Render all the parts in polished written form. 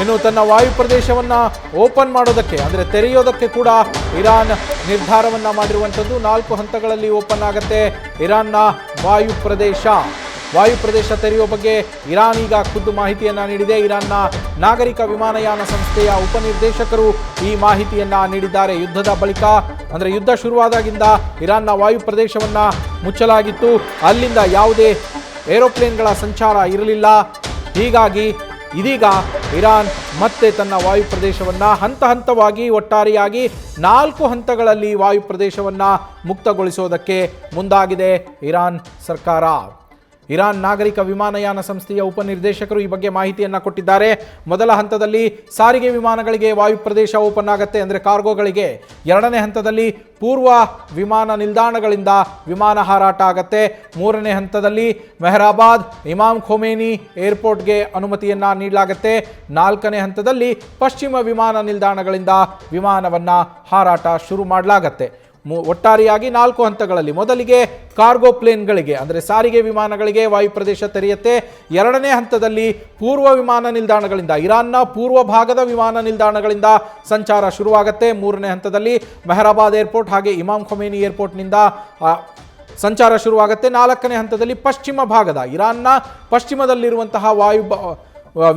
ಇನ್ನು ತನ್ನ ವಾಯು ಪ್ರದೇಶವನ್ನು ಓಪನ್ ಮಾಡೋದಕ್ಕೆ ಅಂದರೆ ತೆರೆಯೋದಕ್ಕೆ ಕೂಡ ಇರಾನ್ ನಿರ್ಧಾರವನ್ನು ಮಾಡಿರುವಂಥದ್ದು. 4 ಹಂತಗಳಲ್ಲಿ ಓಪನ್ ಆಗುತ್ತೆ ಇರಾನ್ನ ವಾಯು ಪ್ರದೇಶ ತೆರೆಯುವ ಬಗ್ಗೆ ಇರಾನ್ ಈಗ ಖುದ್ದು ಮಾಹಿತಿಯನ್ನು ನೀಡಿದೆ. ಇರಾನ್ನ ನಾಗರಿಕ ವಿಮಾನಯಾನ ಸಂಸ್ಥೆಯ ಉಪನಿರ್ದೇಶಕರು ಈ ಮಾಹಿತಿಯನ್ನು ನೀಡಿದ್ದಾರೆ. ಯುದ್ಧದ ಬಳಿಕ ಅಂದರೆ ಯುದ್ಧ ಶುರುವಾದಾಗಿಂದ ಇರಾನ್ನ ವಾಯು ಪ್ರದೇಶವನ್ನು ಮುಚ್ಚಲಾಗಿತ್ತು. ಅಲ್ಲಿಂದ ಯಾವುದೇ ಏರೋಪ್ಲೇನ್ಗಳ ಸಂಚಾರ ಇರಲಿಲ್ಲ. ಹೀಗಾಗಿ ಇದೀಗ ಇರಾನ್ ಮತ್ತೆ ತನ್ನ ವಾಯು ಪ್ರದೇಶವನ್ನು ಹಂತವಾಗಿ ಒಟ್ಟಾರೆಯಾಗಿ 4 ಹಂತಗಳಲ್ಲಿ ವಾಯು ಪ್ರದೇಶವನ್ನು ಮುಕ್ತಗೊಳಿಸೋದಕ್ಕೆ ಮುಂದಾಗಿದೆ ಇರಾನ್ ಸರ್ಕಾರ. ಇರಾನ್ ನಾಗರಿಕ ವಿಮಾನಯಾನ ಸಂಸ್ಥೆಯ ಉಪನಿರ್ದೇಶಕರು ಈ ಬಗ್ಗೆ ಮಾಹಿತಿಯನ್ನು ಕೊಟ್ಟಿದ್ದಾರೆ. ಮೊದಲ ಹಂತದಲ್ಲಿ ಸಾರಿಗೆ ವಿಮಾನಗಳಿಗೆ ವಾಯು ಪ್ರದೇಶ ಓಪನ್ ಆಗುತ್ತೆ, ಅಂದರೆ ಕಾರ್ಗೋಗಳಿಗೆ. 2ನೇ ಹಂತದಲ್ಲಿ ಪೂರ್ವ ವಿಮಾನ ನಿಲ್ದಾಣಗಳಿಂದ ವಿಮಾನ ಹಾರಾಟ ಆಗುತ್ತೆ. 3ನೇ ಹಂತದಲ್ಲಿ ಮೆಹರಾಬಾದ್ ಇಮಾಮ್ ಖೊಮೇನಿ ಏರ್ಪೋರ್ಟ್ಗೆ ಅನುಮತಿಯನ್ನು ನೀಡಲಾಗುತ್ತೆ. 4ನೇ ಹಂತದಲ್ಲಿ ಪಶ್ಚಿಮ ವಿಮಾನ ನಿಲ್ದಾಣಗಳಿಂದ ವಿಮಾನವನ್ನು ಹಾರಾಟ ಶುರು ಮಾಡಲಾಗತ್ತೆ. ಒಟ್ಟಾರೆಯಾಗಿ 4 ಹಂತಗಳಲ್ಲಿ ಮೊದಲಿಗೆ ಕಾರ್ಗೋ ಪ್ಲೇನ್ಗಳಿಗೆ ಅಂದರೆ ಸಾರಿಗೆ ವಿಮಾನಗಳಿಗೆ ವಾಯು ಪ್ರದೇಶ ತೆರೆಯುತ್ತೆ. 2ನೇ ಹಂತದಲ್ಲಿ ಪೂರ್ವ ವಿಮಾನ ನಿಲ್ದಾಣಗಳಿಂದ, ಇರಾನ್ನ ಪೂರ್ವ ಭಾಗದ ವಿಮಾನ ನಿಲ್ದಾಣಗಳಿಂದ ಸಂಚಾರ ಶುರುವಾಗುತ್ತೆ. 3ನೇ ಹಂತದಲ್ಲಿ ಮೆಹರಾಬಾದ್ ಏರ್ಪೋರ್ಟ್ ಹಾಗೆ ಇಮಾಮ್ ಖೊಮೇನಿ ಏರ್ಪೋರ್ಟ್ನಿಂದ ಸಂಚಾರ ಶುರುವಾಗುತ್ತೆ. 4ನೇ ಹಂತದಲ್ಲಿ ಪಶ್ಚಿಮ ಭಾಗದ, ಇರಾನ್ನ ಪಶ್ಚಿಮದಲ್ಲಿರುವಂತಹ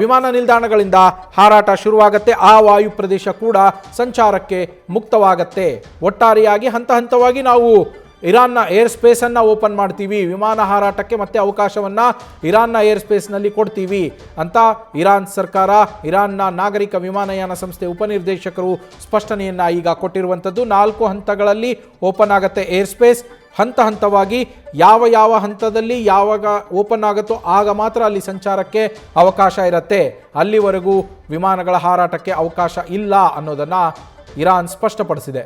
ವಿಮಾನ ನಿಲ್ದಾಣಗಳಿಂದ ಹಾರಾಟ ಶುರುವಾಗುತ್ತೆ. ಆ ವಾಯು ಪ್ರದೇಶ ಕೂಡ ಸಂಚಾರಕ್ಕೆ ಮುಕ್ತವಾಗುತ್ತೆ. ಒಟ್ಟಾರೆಯಾಗಿ ಹಂತವಾಗಿ ನಾವು ಇರಾನ್ನ ಏರ್ ಸ್ಪೇಸನ್ನು ಓಪನ್ ಮಾಡ್ತೀವಿ, ವಿಮಾನ ಹಾರಾಟಕ್ಕೆ ಮತ್ತೆ ಅವಕಾಶವನ್ನು ಇರಾನ್ನ ಏರ್ ಸ್ಪೇಸ್ನಲ್ಲಿ ಕೊಡ್ತೀವಿ ಅಂತ ಇರಾನ್ ಸರ್ಕಾರ, ಇರಾನ್ನ ನಾಗರಿಕ ವಿಮಾನಯಾನ ಸಂಸ್ಥೆ ಉಪನಿರ್ದೇಶಕರು ಸ್ಪಷ್ಟನೆಯನ್ನು ಈಗ ಕೊಟ್ಟಿರುವಂಥದ್ದು. 4 ಹಂತಗಳಲ್ಲಿ ಓಪನ್ ಆಗುತ್ತೆ ಏರ್ ಸ್ಪೇಸ್. ಹಂತವಾಗಿ ಯಾವ ಹಂತದಲ್ಲಿ ಯಾವಾಗ ಓಪನ್ ಆಗುತ್ತೋ ಆಗ ಮಾತ್ರ ಅಲ್ಲಿ ಸಂಚಾರಕ್ಕೆ ಅವಕಾಶ ಇರುತ್ತೆ. ಅಲ್ಲಿವರೆಗೂ ವಿಮಾನಗಳ ಹಾರಾಟಕ್ಕೆ ಅವಕಾಶ ಇಲ್ಲ ಅನ್ನೋದನ್ನು ಇರಾನ್ ಸ್ಪಷ್ಟಪಡಿಸಿದೆ.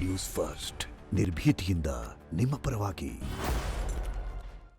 ನ್ಯೂಸ್ ಫಸ್ಟ್ ನಿರ್ಭೀತಿಯಿಂದ ನಿಮ್ಮ ಪರವಾಗಿ.